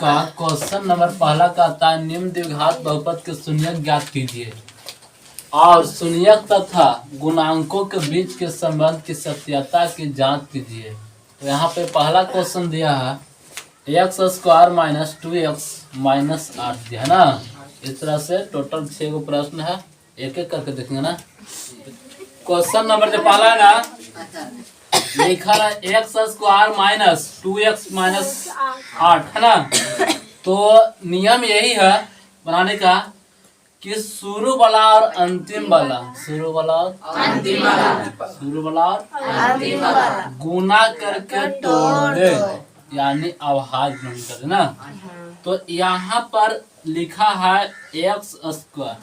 का question number पहला कहता है निम्न द्विघात बहुपद के शून्यक ज्ञात कीजिए और शून्यक तथा गुणांकों के बीच के संबंध की सत्यता की जांच कीजिए। तो यहाँ पे पहला क्वेश्चन दिया है x square minus 2x minus 8 दिया है ना। इस तरह से टोटल 6 गो प्रश्न है, एक एक करके देखेंगे ना। क्वेश्चन नंबर जो पहला है ना लिखा है x square minus 2x minus 8 है ना। तो नियम यही है बनाने का कि शुरू वाला और अंतिम वाला गुना करके तोड़ दे, यानी अभाज्य नहीं कर देना। तो यहाँ पर लिखा है एक्स स्क्वायर,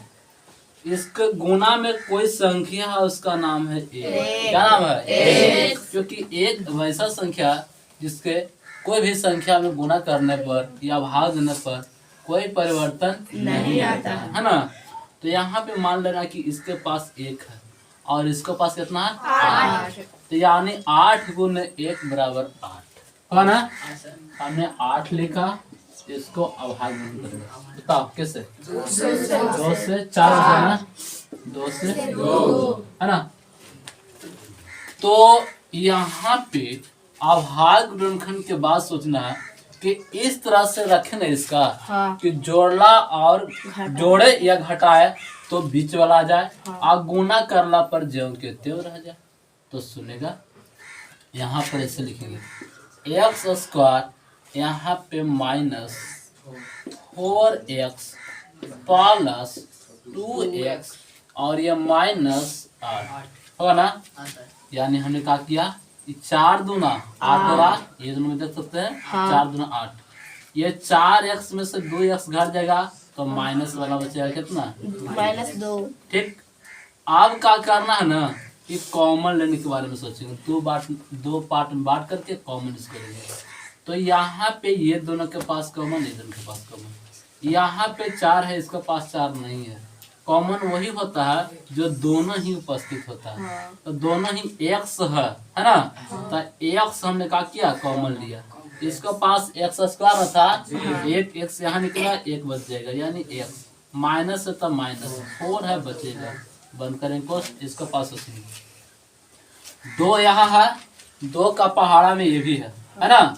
इसके गुना में कोई संख्या है उसका नाम है एक। क्या नाम है? एक। क्योंकि एक वैसा संख्या जिसके कोई भी संख्या में गुना करने पर या भाग देने पर कोई परिवर्तन नहीं आता है ना। तो यहाँ पे मान लेना कि इसके पास 1 है और इसके पास कितना है 8। तो यानी 8 गुने 1 बराबर 8 है ना। हमने 8 लिखा, इसको अभाज्य नहीं करेंगे। बताओ कैसे? 2 से 4 है ना, 2 से 2 है ना। तो यहाँ पे अभाज्य गुणनखंड के बाद सोचना है कि इस तरह से रखे ना इसका कि जोड़ला और जोड़े या घटाए तो बीच वाला आ जाए और गुना करला पर ज्यों के त्यों रह जाए। तो सुनेगा यहाँ पर ऐसे लिखेंगे एक्स स्क्वायर यहाँ पे माइनस 4x प्लस 2x और ये माइनस 8 होगा ना। यानी हमने क्या किया 4 दूना 8 हो रहा, ये दोनों में देख सकते हैं 4 दूना 8। ये 4x में से 2x घट जाएगा तो माइनस वाला बचेगा कितना -2। ठीक, अब क्या करना है ना कि कॉमन लेने के बारे में सोचेंगे। दो पार्ट में बांट करके कॉमन इसको लेंगे। तो यहाँ पे ये दोनों के पास कॉमन, ये दोनों के पास कॉमन। यहाँ पे 4 है, इसके पास 4 नहीं है। कॉमन वही होता है जो दोनों ही उपस्थित होता है। तो दोनों ही x है ना। तो x हमने क्या किया कॉमन लिया, इसके पास x स्क्वायर था, एक x यहाँ निकला, एक बच जाएगा यानी x माइनस है तो माइनस 4 है बचेगा। बंद करें कोष्ट, इसके पास 2 यहाँ है, 2 का पहाड़ा में ये भी है ना।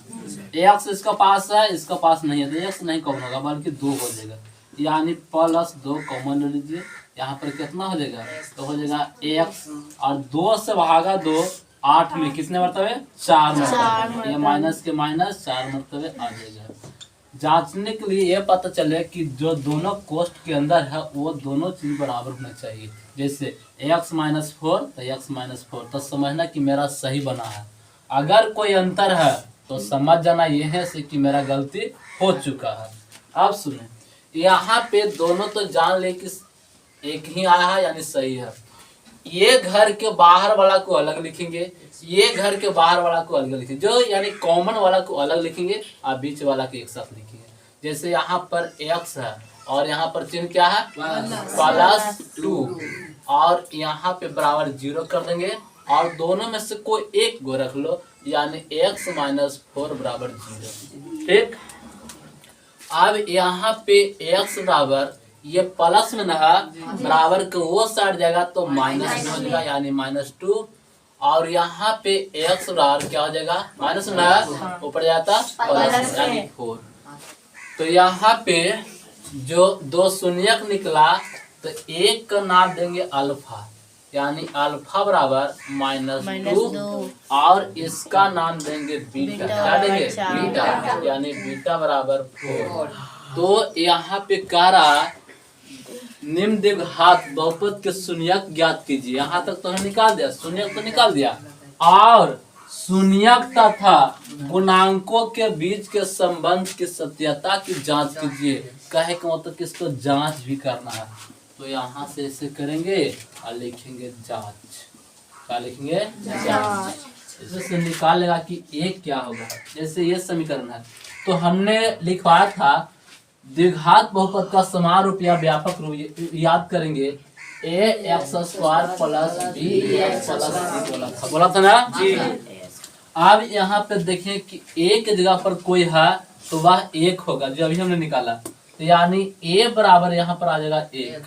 x इसका पास है, इसका पास नहीं है, तो x नहीं कॉमन होगा बल्कि 2 हो जाएगा यानी प्लस 2 कॉमन ले लीजिए। यहाँ पर कितना हो जाएगा तो हो जाएगा x और 2 से भागा 2 8 में कितने मरतबे 4 मरतबे, ये माइनस के माइनस 4 मरतबे आ जाएगा। जांचने के लिए ये पता चले कि जो दोनों कोष्ट के अंदर है वो दोनों चीज बराबर होना चाहिए। जैसे x माइनस 4 तो x माइनस 4, तो समझना कि मेरा सही बना है। अगर कोई अंतर है तो समझ जाना ये है से कि मेरा गलती हो चुका है। अब सुने, यहाँ पे दोनों तो जान ले कि एक ही आया है यानी सही है। ये घर के बाहर वाला को अलग लिखेंगे, ये घर के बाहर वाला को अलग लिखेंगे, जो यानी कॉमन वाला को अलग लिखेंगे और बीच वाला को एक साथ लिखेंगे। जैसे यहाँ पर x है और यहाँ पर चिन्ह क्या है +2 और यहाँ पे बराबर 0 कर देंगे और दोनों में से कोई एक गो रख लो यानी x माइनस 4 बराबर 0। ठीक, अब यहाँ पे x बराबर ये प्लस में ना बराबर के वो साइड जाएगा तो माइनस में हो जाएगा यानी -2 और यहाँ पे x बराबर क्या हो जाएगा माइनस में ऊपर जाता प्लस यानी 4। तो यहाँ पे जो 2 शून्यक निकला तो एक का नाम देंगे अल्फा यानी अल्फा बराबर -2 और इसका नाम देंगे बीटा। क्या देंगे बीटा यानी बीटा बराबर 4। तो यहाँ पे कह रहा निम्न द्विघात बहुपद के शून्यक ज्ञात कीजिए। यहाँ तक तो निकाल दिया, शून्यक तो निकाल दिया और शून्यक तथा गुणांकों के बीच के संबंध की सत्यता की जांच कीजिए। कहे का मतलब कि इसको जांच भी करना है। तो यहाँ से ऐसे करेंगे और लिखेंगे जांच। क्या लिखेंगे जांच। इससे निकालेगा कि एक क्या होगा। जैसे ये समीकरण है तो हमने लिखवाया था द्विघात बहुपद का समान रूप या व्यापक रूप याद करेंगे ax square plus bx plus c बोला था ना जी। अब यहाँ पे देखें कि एक जगह पर कोई है तो वह 1 होगा जो अभी हमने निकाला। तो यानी a बराबर यहाँ पर आ जाएगा 1,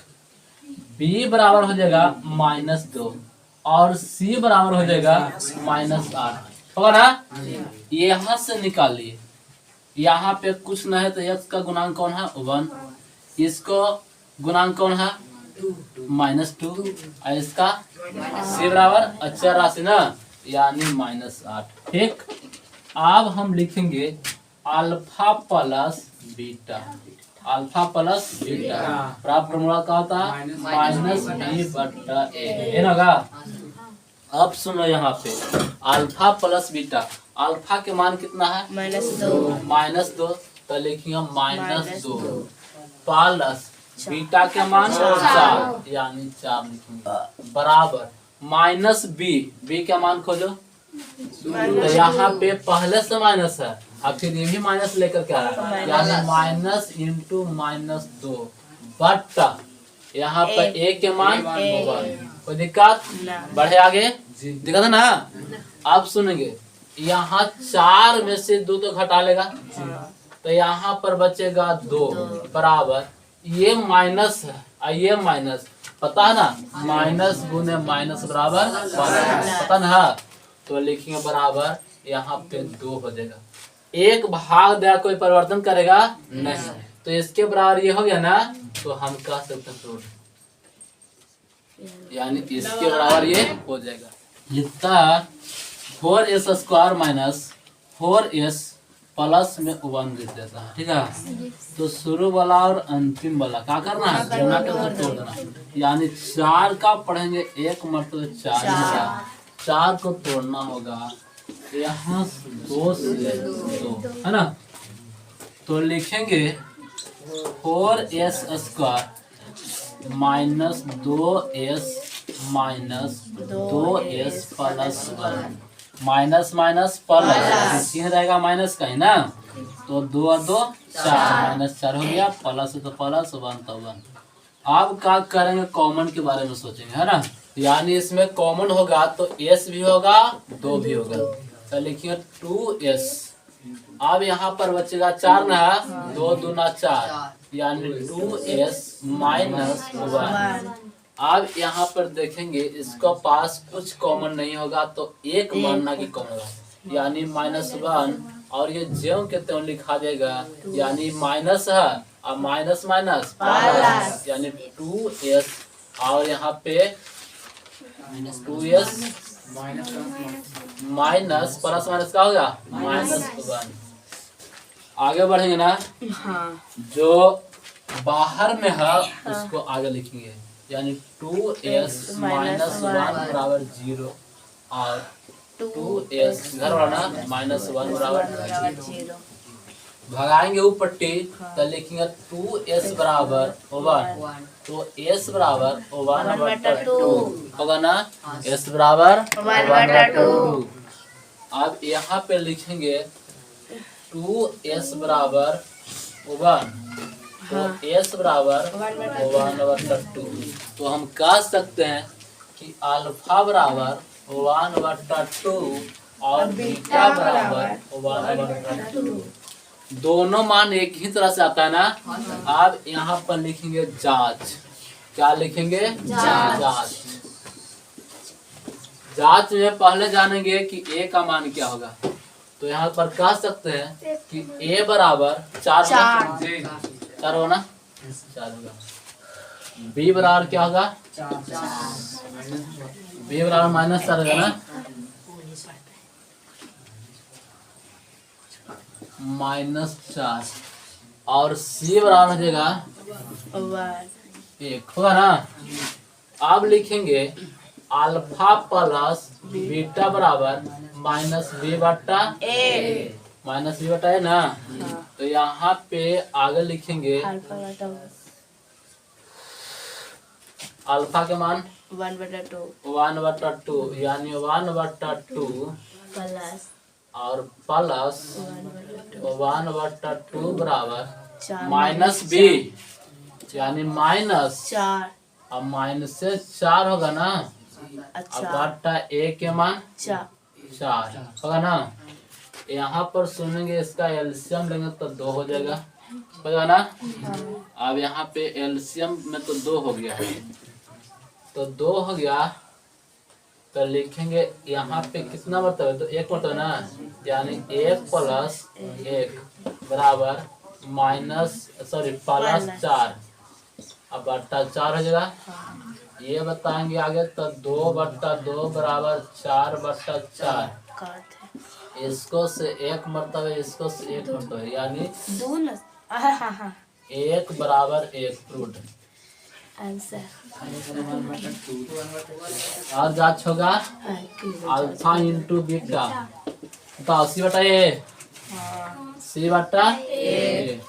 b बराबर हो जाएगा -2 और c बराबर हो जाएगा -8 होगा ना। यहाँ से निकालिए, यहाँ पे कुछ न है तो x का गुणांक कौन है 1, इसको गुणांक कौन है -2 और इसका c बराबर अचर राशि ना यानी -8। ठीक, अब हम लिखेंगे alpha plus beta, alpha plus beta प्राप्त फॉर्मूला क्या होता है -b/a है ना। अब सुनो यहाँ पे अल्फा प्लस बीटा, अल्फा के मान कितना है -2, तो लिखिए -2 प्लस बीटा के मान 4 यानी 4 लिखेंगे बराबर -b का मान खोलो। तो यहाँ पे पहले से माइनस है अब फिर ये भी माइनस लेकर के आ रहा है यानी -2 बट्टा यहाँ पर a के मान 1। कोई दिक्कत बढ़े आगे दिक्कत है ना। अब सुनेंगे यहाँ 4 में से 2 तो घटा लेगा तो यहाँ पर बचेगा 2 बराबर ये माइनस है और ये माइनस, पता है ना माइनस गुने माइनस बराबर पता ना। तो लिखेंगे बराबर यहाँ पे 2 हो जाएगा, एक भाग दिया कोई परिवर्तन करेगा नहीं, तो इसके बराबर ये हो गया ना। तो हम कह सकते हैं यानी इसके बराबर ये हो जाएगा। लिखता है 4s² - 4s प्लस में 1 लिख देता है। ठीक है, तो शुरू वाला और अंतिम वाला क्या करना है तोड़ देना, यानी 4 का पढ़ेंगे एक मतलब 4 को तोड़ना होगा यहाँ 2 से 2 है ना। तो लिखेंगे 4s² - 2s - 2s plus 1 minus minus plus चिन्ह रहेगा माइनस का ही ना। तो 2 और 2 4 -4 हो गया, प्लस तो प्लस 1 तो 1। अब क्या करेंगे कॉमन के बारे में सोचेंगे है ना, यानी इसमें कॉमन होगा तो s भी होगा 2 भी होगा। तो लिखिए 2s। अब यहाँ पर बचेगा 4 ना, 2 दूना 4 यानी 2s - 1। अब यहाँ पर देखेंगे इसका पास कुछ कॉमन नहीं होगा तो एक मानना की कॉमन होगा यानी -1 और ये ज्यों के त्यों लिखा जाएगा यानी माइनस है और माइनस माइनस प्लस यानी 2s और यहाँ पे 2s माइनस प्लस माइनस का होगा -1। आगे बढ़ेंगे ना, जो बाहर में है उसको आगे लिखेंगे यानी 2s - 1 बराबर 0 और 2s घर वाला -1 बराबर 0 भगाएंगे ऊपर टी तो लिखेंगे 2s बराबर 1। तो s बराबर 1/2 होगा ना, s बराबर 1/2। अब यहाँ पे लिखेंगे 2s बराबर 1 तो s बराबर 1/2। तो हम कह सकते हैं कि अल्फा बराबर 1/2 और बीटा बराबर 1/2। दोनों मान एक ही तरह से आता है ना। अब यहाँ पर लिखेंगे जांच, क्या लिखेंगे जांच। जांच में पहले जानेंगे कि a का मान क्या होगा। तो यहाँ पर कह सकते हैं कि a बराबर 4 होगा ना, 4 होगा। b बराबर क्या होगा b बराबर -4 होगा ना, -4 और c बराबर हो जाएगा 1 होगा ना। अब लिखेंगे अल्फा प्लस बीटा बराबर -b/a ना। तो यहाँ पे आगे लिखेंगे अल्फा के मान 1/2 यानी 1/2 और प्लस 1/2 बराबर -b यानी -4 और माइनस से 4 होगा ना। अब बट्टा a के मान 4 होगा ना। यहाँ पर सुनेंगे इसका एलसीएम लेंगे तो 2 हो जाएगा, पता ना। अब यहाँ पे एलसीएम में तो 2 हो गया, तो 2 हो गया तो लिखेंगे यहाँ पे कितना मतलब है, तो 1 मतलब ना, यानी 1 + 1 बराबर +4, अब बट्टा 4 हो जाएगा। ये बताएंगे आगे, तो 2/2 बराबर 4/4, इसको से 1 मतलब है, इसको से 1 मतलब है, यानी 1 बराबर 1 प्रूड आंसर। और जांच होगा अल्फा इंटू बीटा, बताओ C/A, C/A।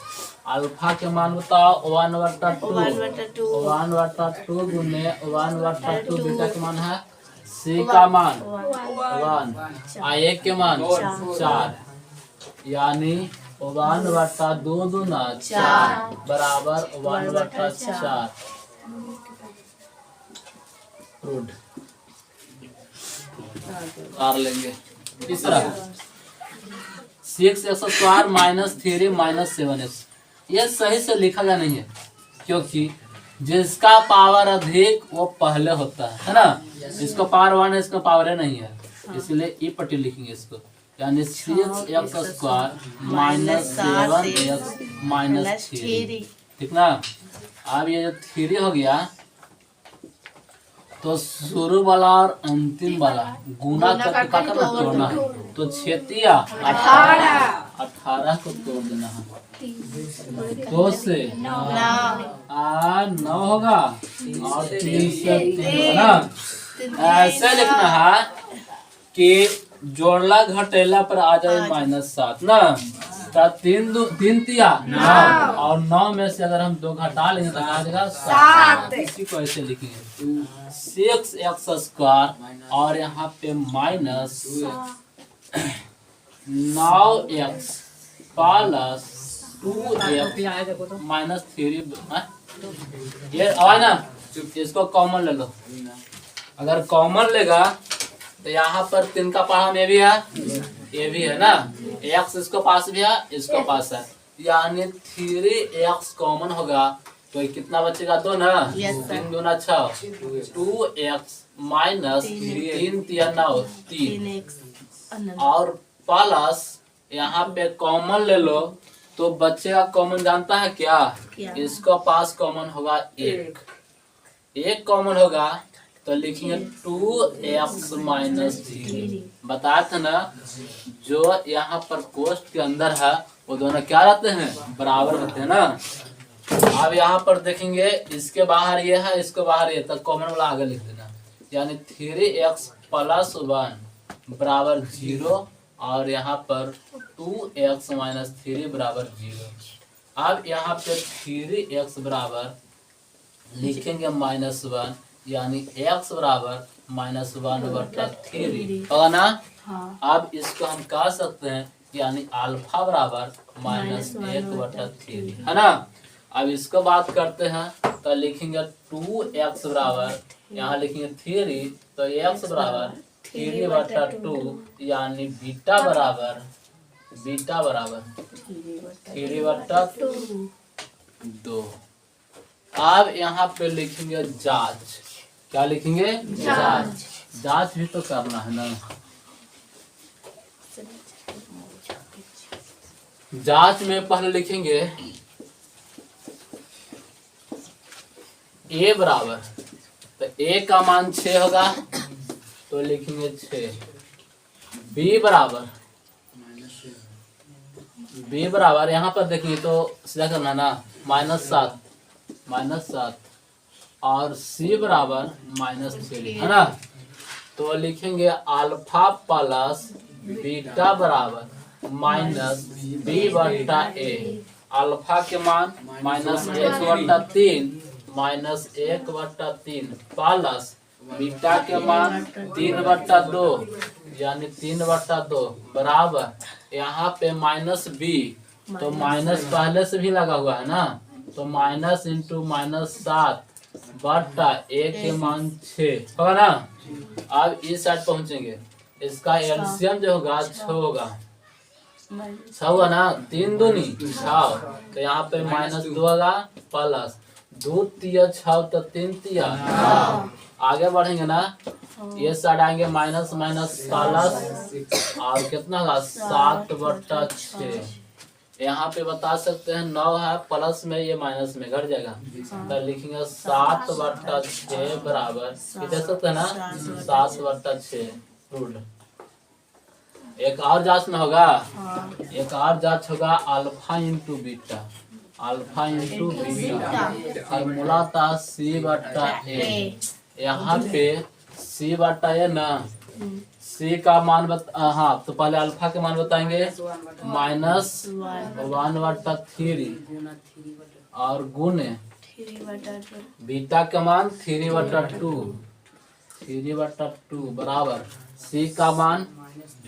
अल्फा के मान बताओ 1/2, 1/2 गुने 1/2, बीटा के मान है, C का मान 1, A के मान 4, यानी 1/2 दूना 4 बराबर 1/4 प्रूड। R लेंगे। तीसरा 6x² - 3 - 7x, ये सही से लिखा जा नहीं है, क्योंकि जिसका पावर अधिक वो पहले होता है ना। इसका पावर 1 है, इसका पावर है नहीं है, इसलिए ई पट्टी लिखेंगे इसको, यानी 6x² - 7x - 3, ठीक ना। अब ये जो 3 हो गया, तो शुरू वाला और अंतिम वाला गुना करके क्या करना, तोड़ना है, तो 6 × 18 को तोड़ देना है, 2 से 9 होगा और 3 से 3 ना। ऐसे लिखना है कि जोड़ला घटेला पर आ जाए -7 ना, तो 3 तिया 9, और 9 में से अगर हम 2 घटा लेंगे तो आ जाएगा 7। इसी को ऐसे लिखेंगे 6x² और यहाँ पे -9x + 2x - 3, ये आवाज ना, इसको कॉमन ले लो। अगर कॉमन लेगा तो यहाँ पर 3 का पहाड़ा में भी है, ये भी है ना, x इसको पास भी है, इसको पास है, यानी 3x कॉमन होगा, तो ये कितना बचेगा, 2 ना, 3 दूना 6, 2x - 3 तिया 9, 3 और प्लस यहाँ पे कॉमन ले लो, तो बचेगा कॉमन, जानता है क्या, इसको पास कॉमन होगा 1 कॉमन होगा, तो लिखेंगे 2x - 3। बताया था ना, जो यहाँ पर कोष्ठ के अंदर है वो दोनों क्या रहते हैं, बराबर होते हैं ना। अब यहाँ पर देखेंगे, इसके बाहर ये है, इसके बाहर ये, तो कॉमन वाला आगे लिख देना, यानी 3x + 1 बराबर 0, और यहाँ पर 2x - 3 बराबर 0। अब यहाँ पे 3x बराबर लिखेंगे -1, यानी x बराबर -1/3 होगा ना। अब इसको हम कह सकते हैं, यानी अल्फा बराबर -1/3 है ना। अब इसको बात करते हैं, तो लिखेंगे 2x बराबर, यहाँ लिखेंगे 3, तो x बराबर 3/2, यानी बीटा बराबर 3/2। अब यहाँ पे लिखेंगे जांच, क्या लिखेंगे, जांच भी तो करना है ना। जांच में पहले लिखेंगे a बराबर, तो a का मान 6 होगा, तो लिखेंगे 6। b बराबर यहाँ पर देखिए तो सीधा करना ना, -7 और c बराबर -3 है ना। तो लिखेंगे अल्फा प्लस बीटा बराबर -b/a। अल्फा के मान -1/3 प्लस बीटा के मान 3/2, यानी 3/2 बराबर, यहाँ पे -b, तो माइनस पहले से भी लगा हुआ है ना, तो -× -7/a के मान 6 होगा ना। अब इस साइड पहुंचेंगे, इसका एलसीएम जो होगा 6 होगा, माइनस 6 हुआ ना, 3 दूनी 6, तो यहाँ पे -2 होगा प्लस 2 तिया 6 तो 3 तिया। आगे बढ़ेंगे ना, ये साइड आएंगे माइनस माइनस प्लस और कितना होगा 7/6। यहाँ पे बता सकते हैं 9 है प्लस में, ये माइनस में घट जाएगा, तो लिखेंगे 7/6 बराबर, ये देख सकते हैं ना 7/6 रूट। एक और जांच में होगा, एक और जांच होगा alpha into beta, alpha into beta formula था C/A। यहाँ पे C/A ना, C का मान हाँ, तो पहले अल्फा के मान बताएंगे -1/3 और गुने 3/2 बीटा का मान 3/2 बराबर C का मान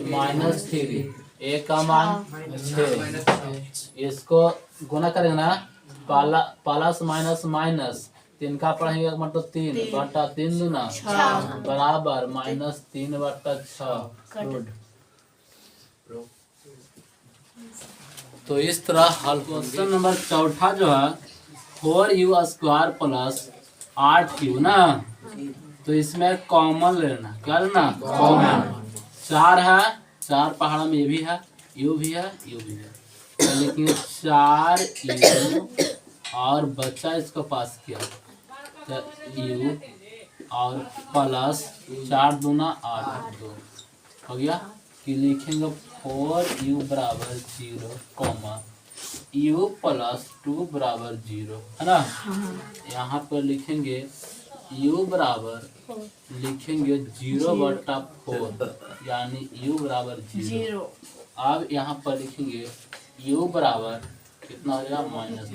-3, A का मान 6। इसको गुना करेंगे ना, प्लस माइनस माइनस, 3 का पढ़ेंगे मतलब 3/3 दूना बराबर -3/6 रूट। तो इस तरह हल। क्वेश्चन नंबर 4 जो है 4u² प्लस 8u ना, तो इसमें कॉमन लेना, क्या लेना कॉमन। 4 है, 4 पहाड़ा में ये भी है, यू भी है, यू भी है, तो लेकिन 4u और बच्चा इसको पास किया तो u और प्लस 4 दूना 8 2 हो गया, कि लिखेंगे 4u बराबर 0 कॉमा u प्लस 2 बराबर 0 है ना। यहाँ पर लिखेंगे u बराबर लिखेंगे 0/4 यानी u बराबर 0। अब यहाँ पर लिखेंगे u बराबर कितना हो जाएगा माइनस,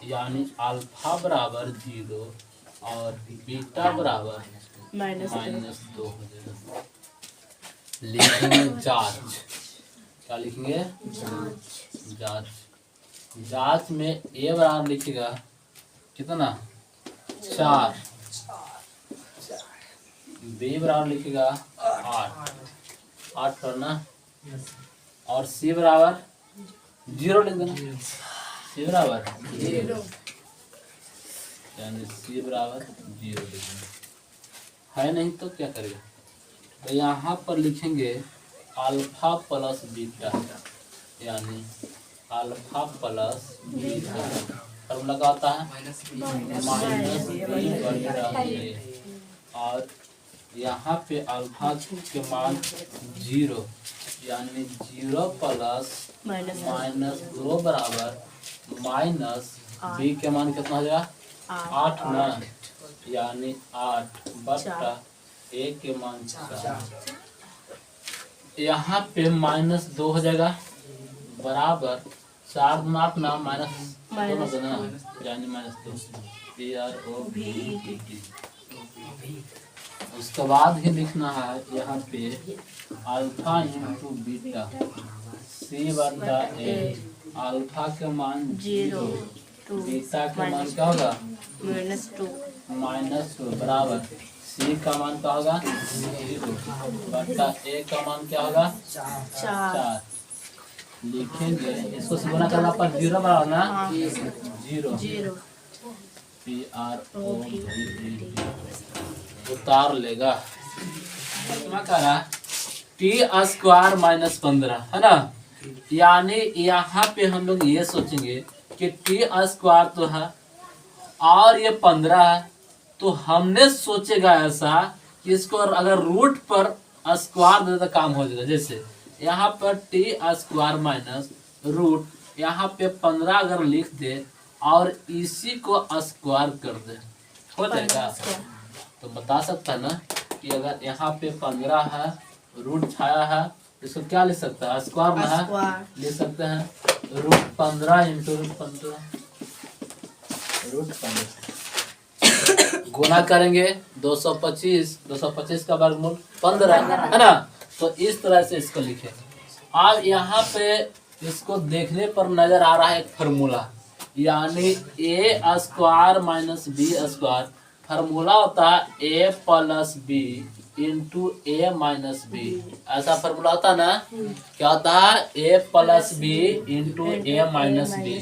यानी अल्फा बराबर 0 और बीटा बराबर -2 हो जाएगा। लिखेंगे जांच, क्या लिखेंगे जांच। जांच में a बराबर लिखेगा कितना 4, b बराबर लिखेगा 8 पर ना, और c बराबर 0 लिख देना, c बराबर 0 यानी c बराबर 0 लिख देना है। नहीं तो क्या करेगा, तो यहाँ पर लिखेंगे अल्फा प्लस बीटा यानी अल्फा प्लस बीटा, फॉर्मूला क्या होता है -b/a, और यहाँ पे अल्फा के मान 0 यानी 0 प्लस -2 बराबर माइनस b के मान कितना हो जाएगा 8 ना, यानी 8/a के मान 4। यहाँ पे -2 हो जाएगा बराबर 4 दूना 8 ना, -2 देना यानी -2 PROVET। उसके बाद ही लिखना है यहाँ पे alpha into beta C/A, alpha के मान 0, बीटा के मान क्या होगा -2 बराबर C का मान क्या होगा 0/A का मान क्या होगा 4। लिखेंगे इसको से गुना करना पर 0 बराबर ना 0 PROVET उतार लेगा। क्या करा t² - 15 है ना, यानी यहाँ पे हम लोग ये सोचेंगे कि t² तो है और ये 15 है, तो हमने सोचेगा ऐसा कि इसको अगर रूट पर स्क्वायर दे तो काम हो जाएगा। जैसे यहाँ पर t² - रूट, यहाँ पे 15 अगर लिख दे और इसी को स्क्वायर कर दे हो जाएगा। तो बता सकता है ना कि अगर यहाँ पे 15 है, रूट छाया है, इसको क्या लिख सकता है स्क्वायर में है, लिख सकते हैं √15 इंटू √15 गुना करेंगे 225 का वर्गमूल 15 है ना। तो इस तरह से इसको लिखे। अब यहाँ पे इसको देखने पर नजर आ रहा है एक फार्मूला, यानी a² - b²। फार्मूला होता है a + b into A minus B, ऐसा फॉर्मूला होता ना, क्या होता है, A plus B into A minus B.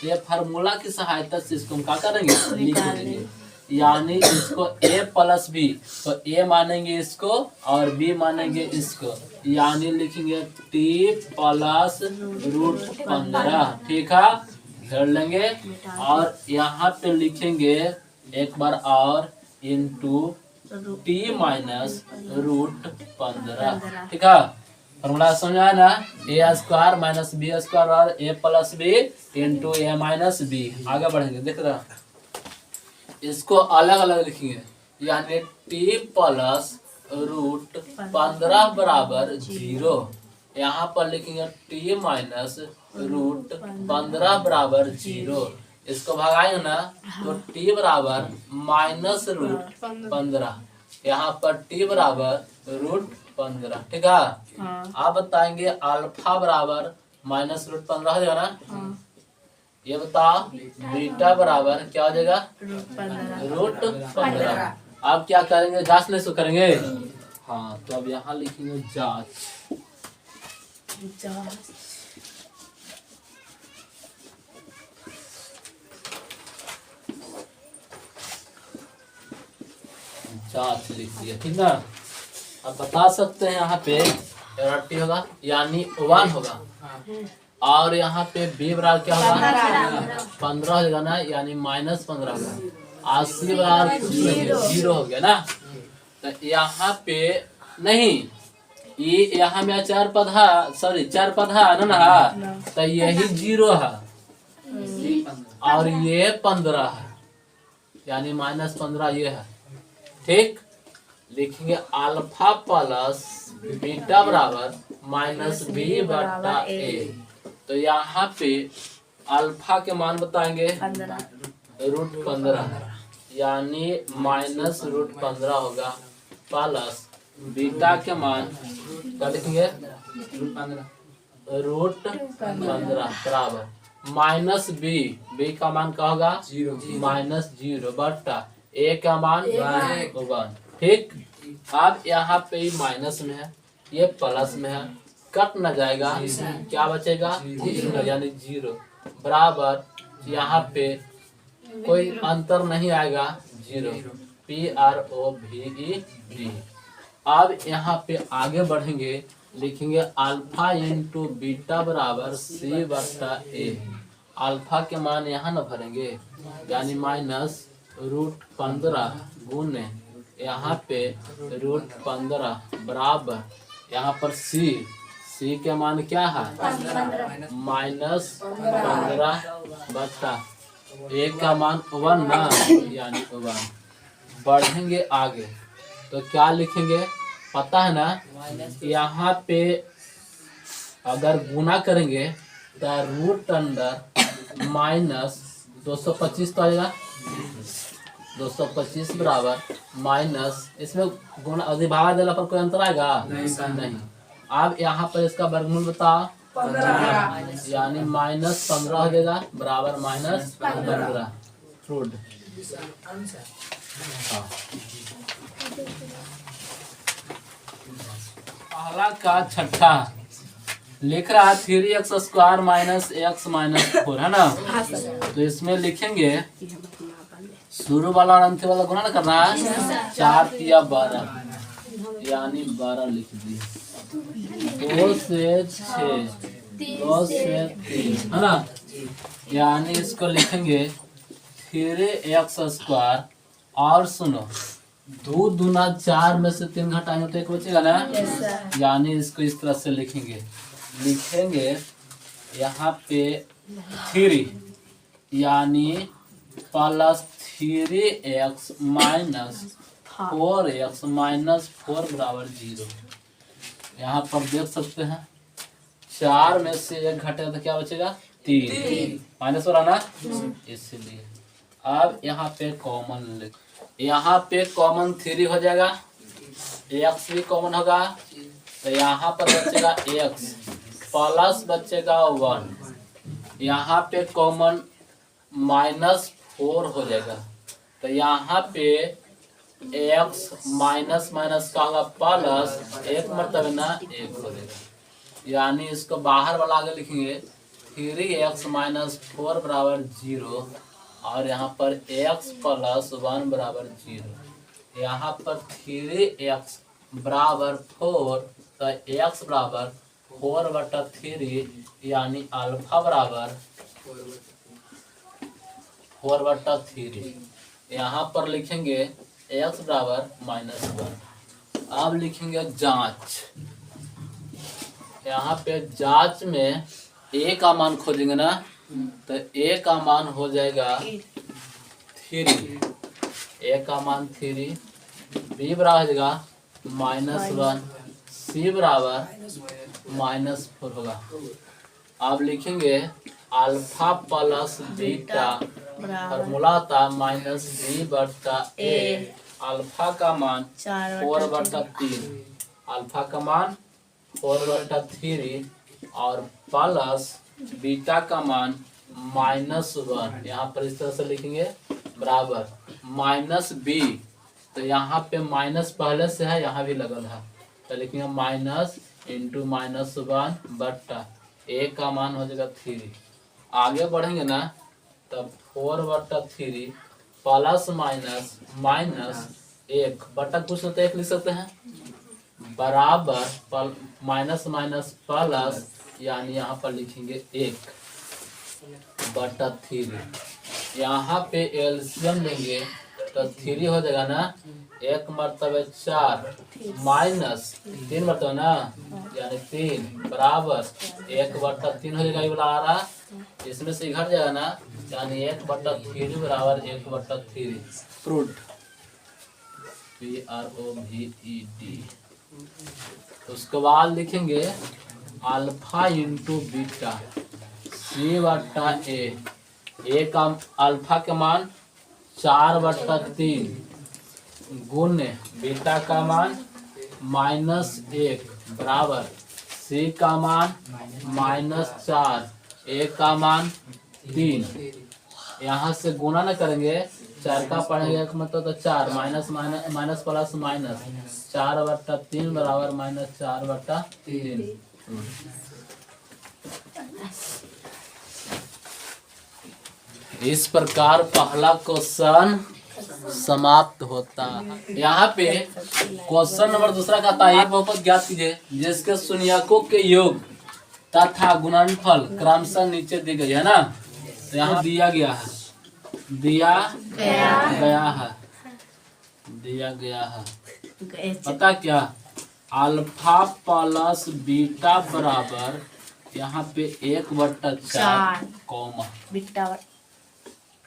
ये फार्मूला की सहायता से इसको हम क्या करेंगे, लिख देंगे। यानी इसको ए प्लस बी, तो ए मानेंगे इसको और बी मानेंगे इसको, यानी लिखेंगे टी प्लस रूट 15, ठीक है, घेर लेंगे। और यहाँ पे लिखेंगे एक बार और इंटू टी माइनस रूट 15, ठीक है। फॉर्मूला समझा ना, ए स्क्वायर माइनस बी स्क्वायर और ए plus B into A minus B. आगे बढ़ेंगे, देख रहे हैं, इसको अलग अलग लिखेंगे, यानी टी प्लस रूट 15 बराबर 0। यहाँ पर लिखेंगे टी माइनस रूट 15 बराबर 0। इसको भगाएंगे ना तो टी बराबर माइनस रूट 15, यहाँ पर टी बराबर रूट 15, ठीक है। आप बताएंगे अल्फा बराबर माइनस रूट 15 हो जाएगा ना, ये बताओ बीटा बराबर क्या हो जाएगा, रूट 15। अब क्या करेंगे, जांच नहीं सो करेंगे, हाँ, तो अब यहाँ लिखेंगे जांच। जांच लिख दिया, ठीक ना। अब बता सकते हैं यहाँ पे टी होगा यानी 1 होगा, और यहाँ पे बी बराबर क्या होगा, 15 हो जाएगा ना, यानी माइनस 15 होगा। 80 बराबर 0 हो गया ना। तो यहाँ पे नहीं, ये यहाँ में 4 पद है, सॉरी 4 पद है ना, तो यही 0 है और ये 15 है, यानी माइनस 15 ये है, ठीक। लिखेंगे अल्फा प्लस बीटा बराबर माइनस बी बटा ए। तो यहाँ पे अल्फा के मान बताएंगे रूट 15, यानी माइनस रूट 15 होगा, प्लस बीटा के मान क्या लिखेंगे, रूट 15 बराबर माइनस बी, बी का मान क्या होगा, माइनस 0 बटा ए का मान 1, ठीक। अब यहाँ पे माइनस में है, ये प्लस में है, कट न जाएगा, क्या बचेगा, यानी 0 बराबर, यहाँ पे कोई अंतर नहीं आएगा, 0, PROVED। अब यहाँ पे आगे बढ़ेंगे, लिखेंगे अल्फा इंटू बीटा बराबर सी बटा ए। अल्फा के मान यहाँ न भरेंगे, यानी माइनस रूट 15 गुने यहाँ पे रूट 15 बराबर, यहाँ पर सी के मान क्या है, माइनस 15 बटा ए का मान 1 ना, यानी 1। बढ़ेंगे आगे तो क्या लिखेंगे, पता है ना, यहाँ पे अगर गुना करेंगे तो रूट अंडर माइनस 225 तो आएगा, 225 बराबर माइनस, इसमें गुणा अधिभाग देने पर कोई अंतर आएगा, नहीं। अब यहाँ पर इसका वर्गमूल बताओ, 15, यानी माइनस 15 हो जाएगा, बराबर माइनस 15 फ्रूट। पहला का छठा लिख रहा है 3x square minus x minus 4, है ना। तो इसमें लिखेंगे शुरू वाला और अंत वाला गुणा करना है, 4 या 12, यानी 12 लिख दिए, 2 से 6, 2 से 3, है ना। यानी इसको लिखेंगे 3x स्क्वायर, और सुनो 2 दूना 4 में से 3 घटाएंगे तो 1 बचेगा ना, यानी इसको इस तरह से लिखेंगे यहाँ पे 3 यानी plus 3x minus 4x minus 4 बराबर 0। यहाँ पर देख सकते हैं 4 में से 1 घटेगा तो क्या बचेगा, 3 माइनस हो रहा ना, इसलिए अब यहाँ पे कॉमन यहाँ पे कॉमन 3 हो जाएगा, x भी कॉमन होगा, तो यहाँ पर बचेगा x प्लस बचेगा 1, यहाँ पे कॉमन माइनस 4 हो जाएगा, तो यहाँ पे एक्स माइनस माइनस का होगा प्लस, एक मरतबे ना एक हो जाएगा, यानी इसको बाहर वाला आगे लिखेंगे 3x माइनस 4 बराबर 0, और यहाँ पर x प्लस 1 बराबर 0। यहाँ पर 3x बराबर 4, तो x बराबर 4/3, यानी अल्फा बराबर 4/3। यहाँ पर लिखेंगे x बराबर -1। अब लिखेंगे जांच। यहाँ पे जांच में a का मान खोजेंगे ना, तो a का मान हो जाएगा 3, a का मान 3, b बराबर हो जाएगा -1, c बराबर -4 होगा। अब लिखेंगे अल्फा प्लस बीटा, फॉर्मूला था -b/a, अल्फा का मान 4/3, अल्फा का मान 4/3 और प्लस बीटा का मान -1। यहाँ पर इस तरह से लिखेंगे बराबर -b, तो यहाँ पे माइनस पहले से है, यहाँ भी लगल है, तो लिखेंगे माइनस इंटू -1 बट्टा a का मान हो जाएगा 3। आगे बढ़ेंगे ना, तब 4/3 प्लस माइनस 1 बट्टा कुछ होता है 1 लिख सकते हैं, बराबर माइनस प्लस, यानी यहाँ पर लिखेंगे 1/3। यहाँ पे एलसीएम लेंगे तो 3 हो जाएगा ना, 1 मरतबे 4 माइनस 3 मरतबे ना, यानी 3 बराबर 1/3 हो जाएगा। ये वाला आ रहा, इसमें से घट जाएगा ना, यानी 1/3 बराबर 1/3। Proved, PROVED। उसके बाद लिखेंगे alpha into beta, c/a, a का अल्फा के मान 4/3 गुने बीटा का मान -1 बराबर c का मान -4, a का मान 3। यहाँ से गुना न करेंगे, 4 का पढ़ेंगे मतलब तो 4 माइनस प्लस माइनस 4/3 बराबर -4/3। इस प्रकार पहला क्वेश्चन समाप्त होता है। यहाँ पे क्वेश्चन नंबर दूसरा का था, एक बहुपद ज्ञात कीजिए जिसके शून्यकों के योग तथा गुणनफल क्रमशः नीचे दी गई है ना, तो यहाँ दिया गया है, दिया गया है पता क्या, अल्फा प्लस बीटा बराबर यहाँ पे 1/4 कॉमा,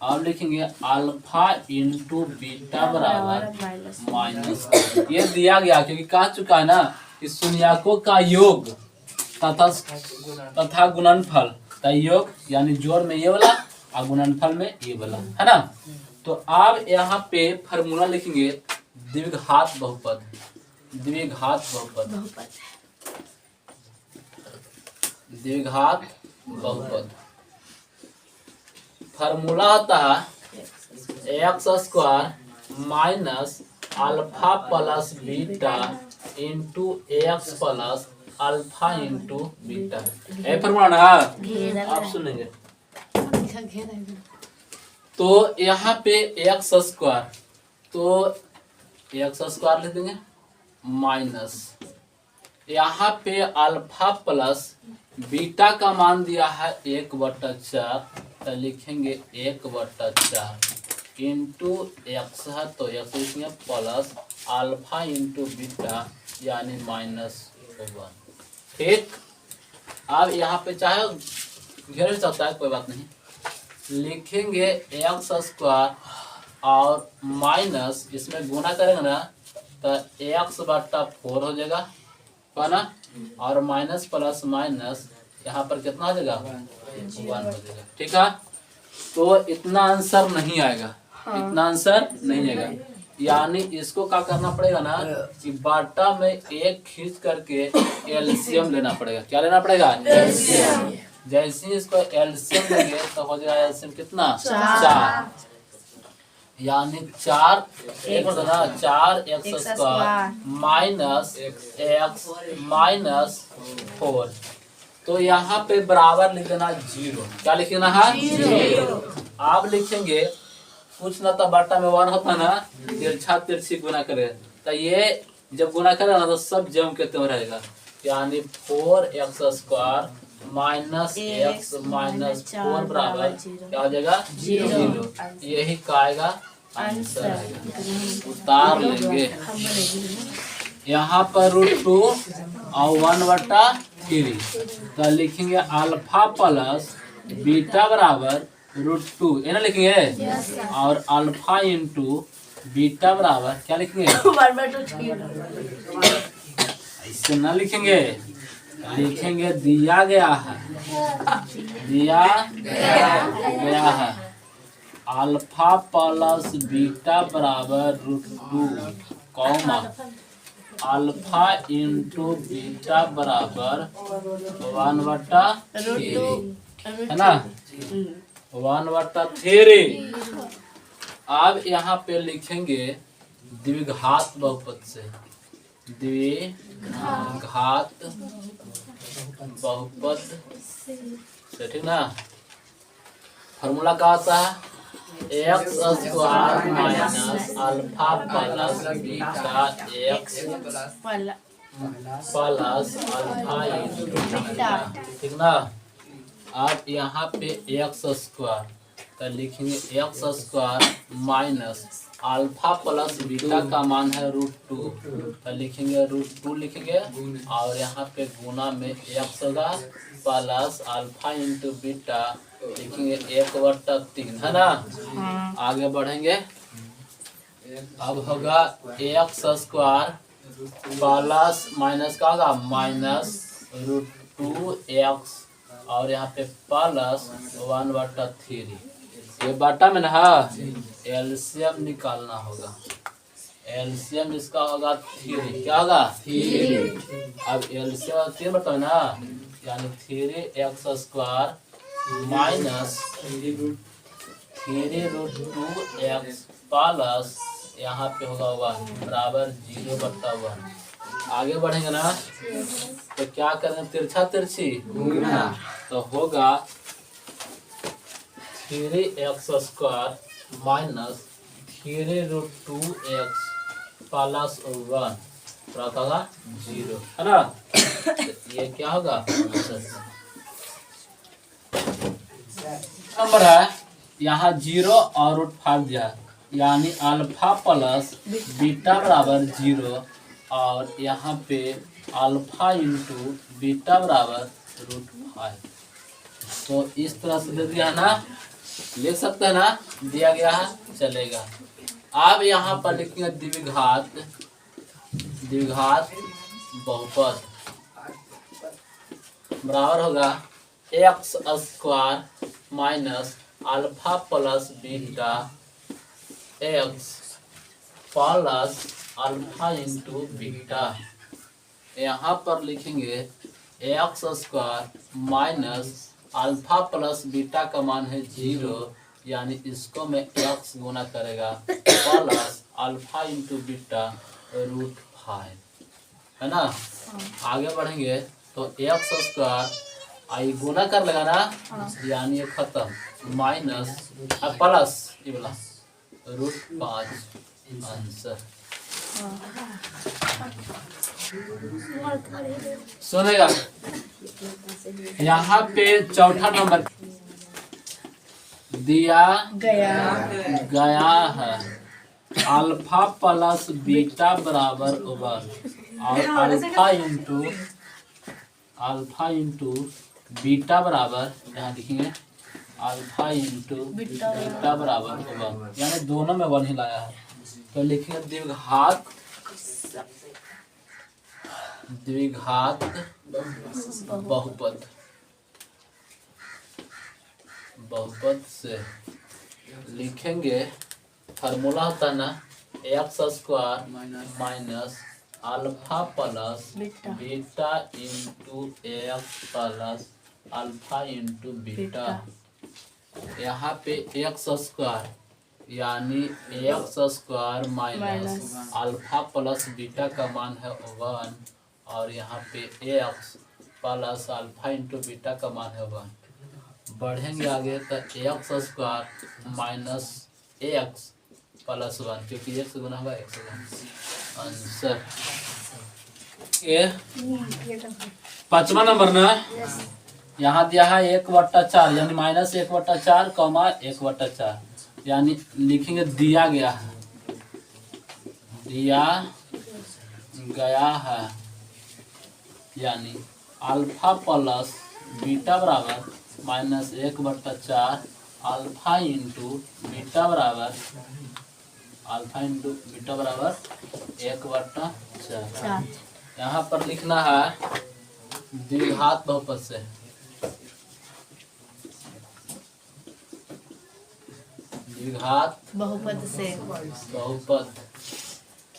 अब लिखेंगे अल्फा इंटू बीटा बराबर माइनस, ये दिया गया क्योंकि कह चुका है ना कि शून्यकों का योग तथा गुणनफल का योग, यानी जोड़ में ये वाला और गुणनफल में ये वाला है ना। तो अब यहाँ पे फार्मूला लिखेंगे द्विघात बहुपद, द्विघात बहुपद। फार्मूला होता है x² minus alpha plus beta into x plus alpha into beta. ये फार्मूला ना, आप सुनेंगे। तो यहाँ पे x², तो x² लिख देंगे माइनस, यहाँ पे अल्फा प्लस बीटा का मान दिया है 1/4, तो लिखेंगे 1/4 इंटू एक्स है, तो एक्स लिखेंगे प्लस अल्फा इंटू बीटा यानी -1। ठीक, अब यहाँ पे चाहे घेर सकता है, कोई बात नहीं, लिखेंगे x² और माइनस, इसमें गुना करेंगे ना तो x/4 हो जाएगा ना, और माइनस प्लस माइनस यहाँ पर कितना हो जाएगा 1 हो जाएगा। ठीक है, तो इतना आंसर नहीं आएगा, इतना आंसर नहीं आएगा, यानी इसको क्या करना पड़ेगा ना कि बाटा में 1 खींच करके एलसीएम लेना पड़ेगा। क्या लेना पड़ेगा? एलसीएम। जैसे ही इसको एलसीएम लेंगे तो हो जाएगा एलसीएम कितना 4। यानी 4x² माइनस x माइनस 4। तो यहाँ पे बराबर लिख देना 0। क्या लिखना है? 0। आप लिखेंगे कुछ ना तो बट्टा में 1 होता ना, तिरछा तिरछी गुना करे तो ये जब गुना करेगा ना तो सब जम के त्यों रहेगा। यानी 4x² माइनस x माइनस 4 बराबर क्या हो जाएगा? 0। यही का आएगा आंसर आएगा। उतार लेंगे यहाँ पर √2 और 1/3 तो लिखेंगे अल्फा प्लस बीटा बराबर √2 ये ना लिखेंगे। और अल्फा इंटू बीटा बराबर क्या लिखेंगे? ऐसे ना लिखेंगे, लिखेंगे दिया गया है, दिया गया है अल्फा प्लस बीटा बराबर √2 कॉमा अल्फा इंटू बीटा बराबर 1/3 है ना, 1/3। अब यहाँ पे लिखेंगे द्विघात बहुपद से, द्विघात बहुपद से, ठीक ना। फॉर्मूला क्या होता है? x² minus alpha plus beta x plus alpha into beta, ठीक ना। अब यहाँ पे x² तो लिखेंगे x² minus alpha plus beta का मान है √2 तो लिखेंगे √2 लिखेंगे। और यहाँ पे गुना में x होगा प्लस अल्फा इंटू बीटा लिखेंगे 1/3 है ना। आगे बढ़ेंगे, अब होगा x² प्लस माइनस का होगा माइनस √2x और यहाँ पे प्लस 1/3। ये बाटा में ना एलसीएम निकालना होगा, एलसीएम इसका होगा 3। क्या होगा? 3। अब एलसीएम 3 बताओ ना, यानी 3x² माइनस 3√2x प्लस यहाँ पे होगा 1 बराबर 0/1। आगे बढ़ेंगे ना तो क्या करेंगे? तिरछा तिरछी तो होगा 3x² माइनस 3√2x प्लस 1 होगा 0 है ना। तो ये क्या होगा? नंबर है यहाँ 0 और √5 दिया, यानी अल्फा प्लस बीटा बराबर 0 और यहाँ पे अल्फा इंटू बीटा बराबर √5। तो इस तरह से दे दिया है ना, लिख सकते हैं ना, दिया गया है चलेगा। अब यहाँ पर लिखेंगे द्विघात बहुपद बराबर होगा x² minus alpha plus beta x plus alpha into beta. यहाँ पर लिखेंगे x² minus alpha plus beta का मान है 0, यानी इसको मैं x गुना करेगा प्लस अल्फा इंटू बीटा √5 है ना। आगे बढ़ेंगे तो x² आई गुना कर लेगा ना, यानी ये खत्म माइनस प्लस ये वाला √5 आंसर। सुनेगा यहाँ पे चौथा नंबर दिया गया है अल्फा प्लस बीटा बराबर 1 और अल्फा इंटू बीटा बराबर यहाँ लिखेंगे अल्फा इंटू बीटा बराबर 1, यानी दोनों में 1 ही लाया है। तो लिखेंगे द्विघात बहुपद से लिखेंगे फार्मूला होता है ना x² minus alpha plus beta into x plus alpha into beta. यहाँ पे x² यानी x square minus alpha plus beta का मान है 1 और यहाँ पे x plus alpha into beta का मान है 1। बढ़ेंगे आगे तो x square minus x plus 1 क्योंकि एक्स गुना होगा एक्स गुना आंसर। ये 5वां नंबर ना यहाँ दिया है 1/4 यानी माइनस 1/4 कॉमा 1/4 यानी लिखेंगे दिया गया है यानी अल्फा प्लस बीटा बराबर माइनस 1/4 अल्फा इंटू बीटा बराबर 1/4। यहाँ पर लिखना है द्विघात बहुपद से द्विघात बहुपद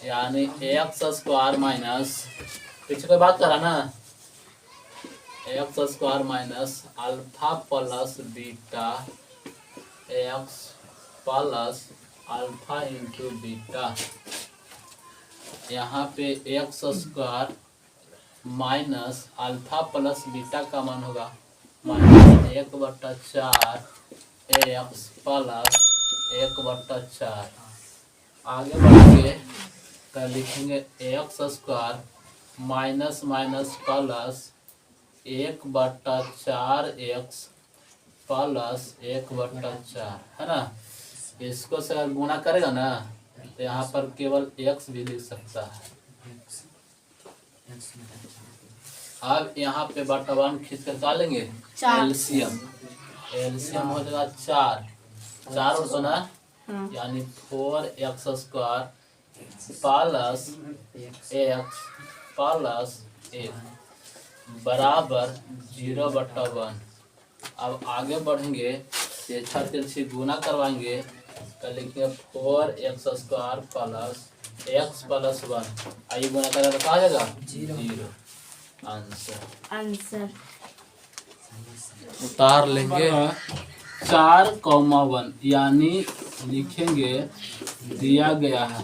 यानी एक्स स्क्वायर माइनस पीछे कोई बात करा ना x square minus alpha plus beta x plus alpha into beta. यहाँ पे x square minus alpha plus beta का मान होगा माइनस 1/4 एक्स प्लस 1/4। आगे बढ़ेंगे तो लिखेंगे x square minus minus plus 1/4 x plus 1/4 है ना। इसको से अगर गुणा करेगा ना तो यहाँ पर केवल एक्स भी लिख सकता है। अब यहाँ पे बटा 1 खींच कर डालेंगे एलसीएम हो जाएगा 4 और बना यानी 4x square plus x plus 1 बराबर 0/1। अब आगे बढ़ेंगे तिरछी गुना करवाएंगे तो लिखेंगे 4x square plus x plus 1 आइए गुना करें तो कहा जाएगा 0 आंसर। उतार लेंगे 4,1 यानी लिखेंगे दिया गया है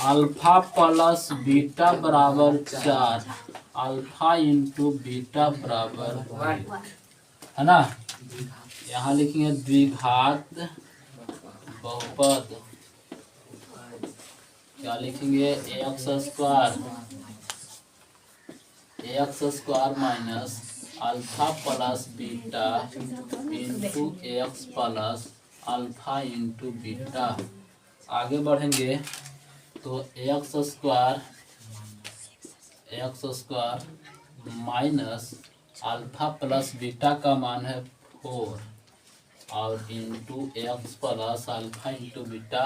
अल्फा प्लस बीटा बराबर 4 अल्फा इंटू बीटा बराबर 1 है ना। यहाँ लिखेंगे द्विघात बहुपद क्या लिखेंगे x square minus alpha plus beta into x plus alpha into beta. आगे बढ़ेंगे तो x square minus alpha plus beta का मान है 4 और into x plus alpha into beta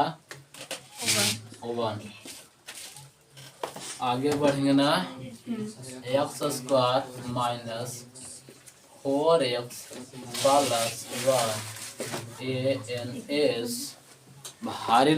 1। आगे बढ़ेंगे ना x square minus 4x plus 1 ANS भारी